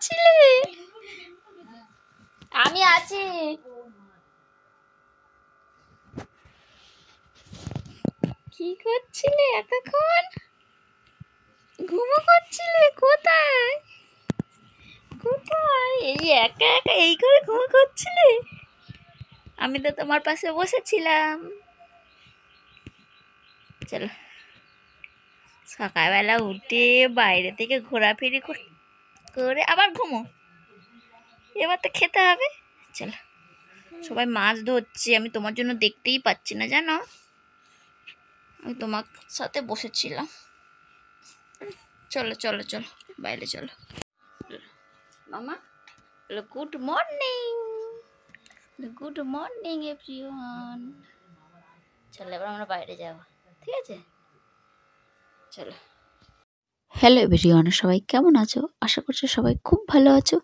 করছিলে? আমি আছি। কি করছিলে এতক্ষণ? ঘুমো করছিলে? কোথায় কোথায়? এই একা একা এই করে ঘুমো করছিলে? আমি তো তোমার পাশে বসেছিলাম। চলো, সকালবেলা উঠে বাইরে থেকে ঘোরাফেরি করে আবার ঘুমো। এবার তো খেতে হবে। চলো, সবাই মাছ ধরছে, আমি তোমার জন্য দেখতেই পাচ্ছি না জানো। আমি তোমার সাথে বসেছিলাম। চলো চলো চলো বাইরে চলো। মামা good morning, good morning everyone. চলো এবার আমরা বাইরে যাব, ঠিক আছে? চলো। হ্যালো এভরিওয়ান, সবাই কেমন আছো? আশা করছি সবাই খুব ভালো আছো।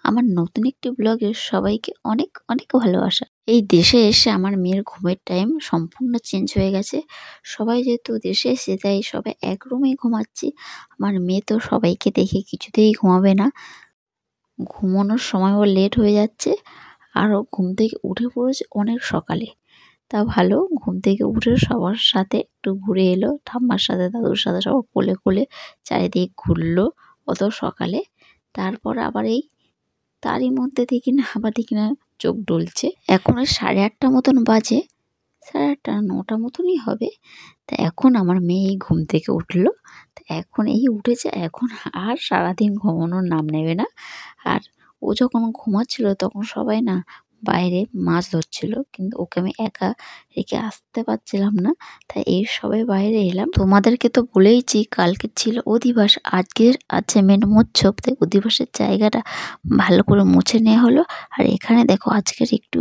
আমার নতুন একটি ব্লগে সবাইকে অনেক অনেক ভালোবাসা। এই দেশে এসে আমার মেয়ের ঘুমের টাইম সম্পূর্ণ চেঞ্জ হয়ে গেছে। সবাই যেহেতু দেশে এসে তাই সবাই এক রুমেই ঘুমাচ্ছি। আমার মেয়ে তো সবাইকে দেখে কিছুতেই ঘুমাবে না। ঘুমানোর সময় ওর লেট হয়ে যাচ্ছে, আরও ঘুম থেকে উঠে পড়েছে অনেক সকালে। তা ভালো, ঘুম থেকে উঠে সবার সাথে একটু ঘুরে এলো, ঠাম্মার সাথে দাদুর সাথে সব কোলে কোলে চারিদিক ঘুরলো অত সকালে। তারপর আবার এই তারই মধ্যে দেখি না আবার দেখি না চোখ ডলছে। এখন ওই 8:30 মতন বাজে, 8:30 9টা মতনই হবে। তা এখন আমার মেয়ে এই ঘুম থেকে উঠলো। তা এখন এই উঠেছে, এখন আর সারাদিন ঘুমানোর নাম নেবে না। আর ও যখন ঘুমাচ্ছিল তখন সবাই না বাইরে মাছ ধরছিল, কিন্তু ওকে আমি একা রেখে আসতে পারছিলাম না। তাই এই সবাই বাইরে এলাম। তোমাদেরকে তো বলেইছি কালকে ছিল অধিবাস, আজকের আছে মেন মৎসব। তাই অধিবাসের জায়গাটা ভালো করে মুছে নেওয়া হলো। আর এখানে দেখো আজকের একটু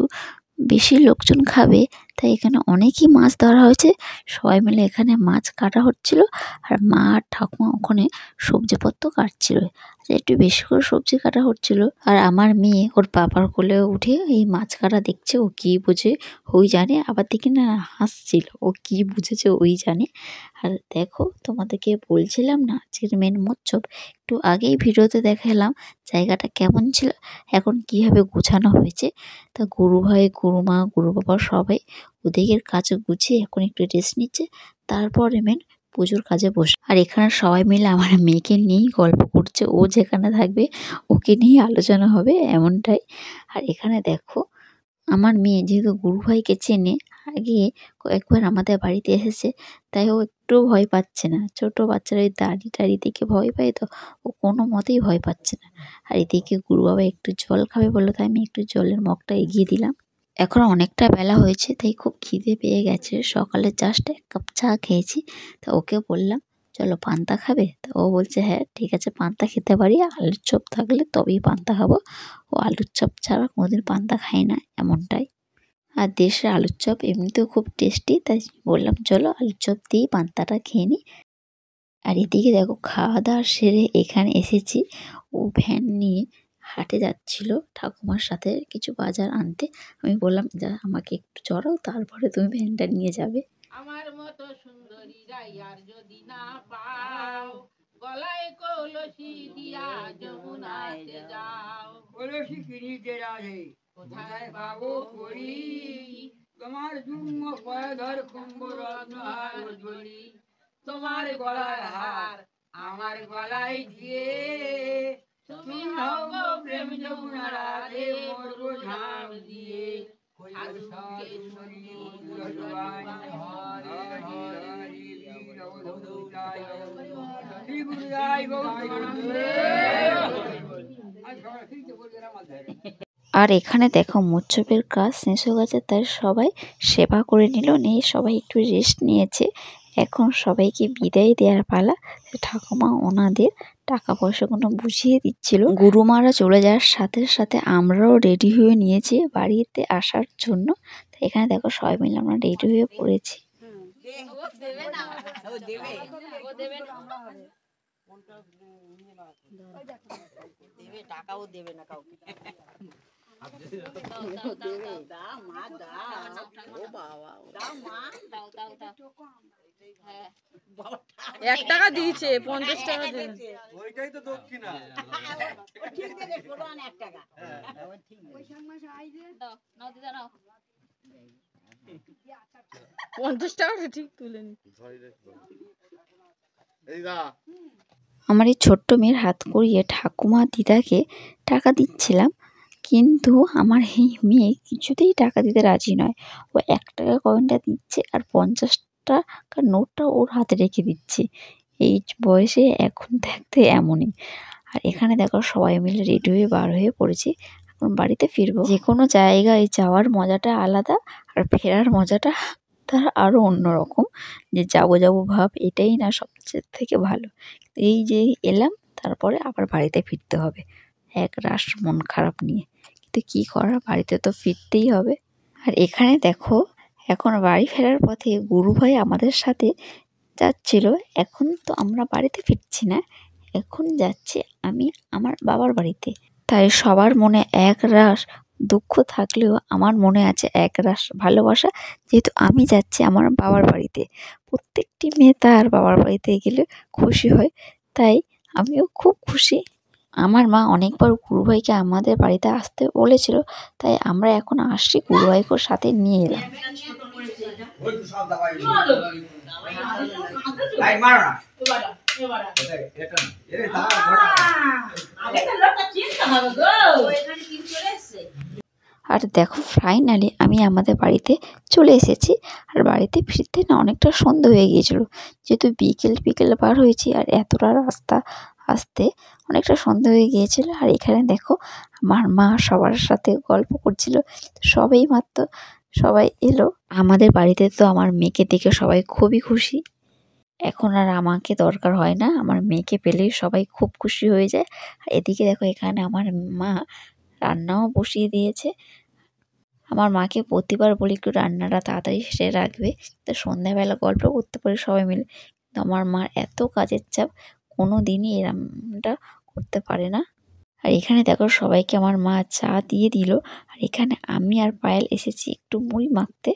বেশি লোকজন খাবে, তাই এখানে অনেকই মাছ ধরা হয়েছে। সবাই মিলে এখানে মাছ কাটা হচ্ছিল, আর মা আর ঠাকুমা ওখানে সবজিপত্র কাটছিল। একটু বেশি করে সবজি কাটা হচ্ছিল। আর আমার মেয়ে ওর বাবার কোলে উঠে এই মাছ কাটা দেখছে, ও কি বুঝে ওই জানে। আবার দেখি না হাসছিল, ও কি বুঝেছে ওই জানে। আর দেখো তোমাদেরকে বলছিলাম না আজকের মেন মৎসব, একটু আগেই ভিডিওতে দেখালাম জায়গাটা কেমন ছিল, এখন কিভাবে গোছানো হয়েছে। তা গুরু ভাই, গুরু মা, গুরু বাবা সবাই ওদিকের কাজে গুছিয়ে এখন একটু রেস্ট নিচ্ছে। তারপরে মেন পুজোর কাজে বসে। আর এখানে সবাই মিলে আমার মেয়েকে নিয়েই গল্প করছে, ও যেখানে থাকবে ওকে নিয়ে আলোচনা হবে এমনটাই। আর এখানে দেখো আমার মেয়ে যেহেতু গুরু ভাইকে চেনে, আগে কয়েকবার আমাদের বাড়িতে এসেছে, তাই ও একটু ভয় পাচ্ছে না। ছোট বাচ্চারা ওই দাড়ি টাড়ি দেখে ভয় পায়, তো ও কোনো মতেই ভয় পাচ্ছে না। আর এদিকে গুরু বাবা একটু জল খাবে বললো, তাই আমি একটু জলের মগটা এগিয়ে দিলাম। এখন অনেকটা বেলা হয়েছে, তাই খুব খিদে পেয়ে গেছে। সকালে জাস্ট 1 কাপ চা খেয়েছি। তা ওকে বললাম চলো পান্তা খাবে? তা ও বলছে হ্যাঁ ঠিক আছে পান্তা খেতে পারি, আলুর চপ থাকলে তবেই পান্তা খাবো। ও আলুর চপ ছাড়া কোনোদিন পান্তা খায় না এমনটাই। আর দেশের আলুর চপ এমনিতেও খুব টেস্টি, তাই বললাম চলো আলুর চপ দিয়েই পান্তাটা খেয়ে নিই। আর এদিকে দেখো খাওয়া দাওয়া সেরে এখানে এসেছি। ও ভ্যান নিয়ে হাটে যাচ্ছিল ঠাকুমার সাথে কিছু বাজার আনতে। আমি বললাম যা আমাকে একটু চড়াও, তারপরে তুমি ভ্যানটা নিয়ে যাবে। আমার মতো সুন্দরী রাইয়ার যদি না পাও, গলায় কলসি দিয়া যমুনাতে যাও। কলসি কিনিতে রাধে কোথায় পাবো করি, তোমার যুগ্ম পয়ধর কুম্ভরত্ন হার ঝুলি। তোমার গলার হার আমার গলায় দিয়ে, তুমি হও গো প্রেম যমুনা রাধে, মরবো ঝাঁপ দিয়ে। সাধু কেশরী মধুবান হরে হরে বীর অবধূতায় শ্রী গুরুদায় গৌতমানন্দে। আর এখানে দেখো মৎসবের কাজ শেষ হয়ে গেছে, তাই সবাই সেবা করে নিল, নিয়ে সবাই একটু রেস্ট নিয়েছে। এখন সবাইকে বিদায় দেওয়ার পালা। ঠাকুমা ওনাদের টাকা পয়সাগুলো বুঝিয়ে দিচ্ছিল। গুরুমারা চলে যাওয়ার সাথে সাথে আমরাও রেডি হয়ে নিয়েছি বাড়িতে আসার জন্য। তাই এখানে দেখো সবাই মিলে আমরা রেডি হয়ে পড়েছি। টাকাও দেবে না কাউকে। 1 টাকা দিয়েছে, 50 টাকা দিয়েছে। ওইটাই তো দক্ষিণা। ঠিক দেখে ষোলো আনা 1 টাকা। নাও দিদা নাও। 50 টাকাটা ঠিক তুলে নি। আমার এই ছোট্ট মেয়ের হাত করিয়ে ঠাকুমা দিদাকে টাকা দিচ্ছিলাম, কিন্তু আমার এই মেয়ে কিছুতেই টাকা দিতে রাজি নয়। ও 1 টাকা কয়েনটা দিচ্ছে আর 50 টাকার নোটটা ওর হাতে রেখে দিচ্ছে। এই বয়সে এখন থাকতে এমনই। আর এখানে দেখো সবাই মিলে রেডি হয়ে বার হয়ে পড়েছি, এখন বাড়িতে ফিরবো। যে কোনো জায়গায় যাওয়ার মজাটা আলাদা, আর ফেরার মজাটা তার আরও অন্যরকম। যে যাবো যাবো ভাব, এটাই না সবচেয়ে থেকে ভালো। এই যে এলাম, তারপরে আবার বাড়িতে ফিরতে হবে এক রাশ মন খারাপ নিয়ে, কিন্তু কী করার, বাড়িতে তো ফিরতেই হবে। আর এখানে দেখো এখন বাড়ি ফেরার পথে গুরু ভাই আমাদের সাথে যাচ্ছিল। এখন তো আমরা বাড়িতে ফিরছি না, এখন যাচ্ছি আমি আমার বাবার বাড়িতে। তাই সবার মনে এক রাশ দুঃখ থাকলেও আমার মনে আছে এক রাশ ভালোবাসা, যেহেতু আমি যাচ্ছি আমার বাবার বাড়িতে। প্রত্যেকটি মেয়ে তার বাবার বাড়িতে গেলে খুশি হয়, তাই আমিও খুব খুশি। আমার মা অনেকবার গুরুভাইকে আমাদের বাড়িতে আসতে বলেছিল, তাই আমরা এখন আসছি গুরুভাইকে সাথে নিয়ে এলাম। আর দেখো ফাইনালি আমি আমাদের বাড়িতে চলে এসেছি। আর বাড়িতে ফিরতে না অনেকটা সন্ধ্যা হয়ে গিয়েছিল, যেহেতু বিকেল পার হয়েছি, আর এতটা রাস্তা আসতে অনেকটা সন্ধ্যা হয়ে গিয়েছিল। আর এখানে দেখো আমার মা সবার সাথে গল্প করছিল, সবাই এলো আমাদের বাড়িতে। তো আমার মেয়েকে দেখে সবাই খুবই খুশি। এখন আর আমাকে দরকার হয় না, আমার মেয়েকে পেলেই সবাই খুব খুশি হয়ে যায়। আর এদিকে দেখো এখানে আমার মা রান্নাও বসিয়ে দিয়েছে। আমার মাকে প্রতিবার বলি একটু রান্নাটা তাড়াতাড়ি সেরে রাখবে, তো সন্ধ্যাবেলা গল্প করতে পারি সবাই মিলে। কিন্তু আমার মার এত কাজের চাপ, কোনো দিনই এরমটা করতে পারে না। আর এখানে দেখো সবাইকে আমার মা চা দিয়ে দিল। আর এখানে আমি আর পায়েল এসেছি একটু মুড়ি মাখতে।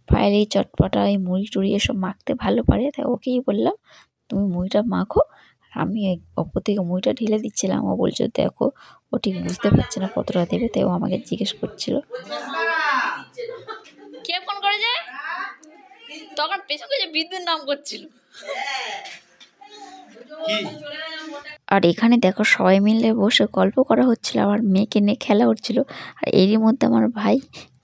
পায়েল এই চটপটা এই মুড়ি টুড়ি এসব মাখতে ভালো পারে, তাই ওকেই বললাম তুমি মুড়িটা মাখো। আমি অপর থেকে মুড়িটা ঢেলে দিচ্ছিলাম, ও বলছে দেখো ও ঠিক বুঝতে পারছে না কতটা দেবে, তাই ও আমাকে জিজ্ঞেস করছিল। কে ফোন করেছে? তখন পেছন থেকে বিদ্যুৎ নাম করছিল। আর এখানে দেখো সবাই মিলে বসে গল্প করা হচ্ছিল, আমার মেয়েকে নিয়ে খেলা হচ্ছিল। আর এরই মধ্যে আমার ভাই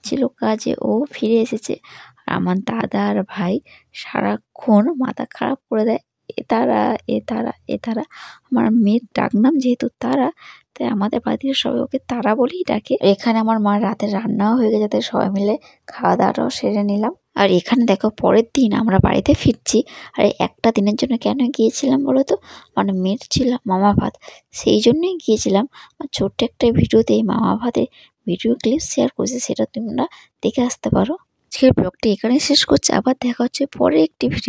ছিল কাজে, ও ফিরে এসেছে। আর আমার দাদা আর ভাই সারাক্ষণ মাথা খারাপ করে দেয়, এ তারা। আমার মেয়ের ডাকনাম যেহেতু তারা, তাই আমাদের বাড়িতে সবাই ওকে তারা বলেই ডাকে। এখানে আমার মার রাতে রান্নাও হয়ে গেছে, তাই সবাই মিলে খাওয়া দাওয়াটাও সেরে নিলাম। আর এখানে দেখো পরের দিন আমরা বাড়িতে ফিরছি। আর একটা দিনের জন্য কেন গিয়েছিলাম বলো তো, মানে মেয়ের ছিল মামা ভাত, সেই জন্যই গিয়েছিলাম। আর ছোট্ট একটা ভিডিওতে এই মামা ভাতের ভিডিও ক্লিপ শেয়ার করছি, সেটা তোমরা দেখে আসতে পারো। আজকের ব্লগটি এখানে শেষ করছি, আবার দেখা হচ্ছে পরে একটি ভিডিও।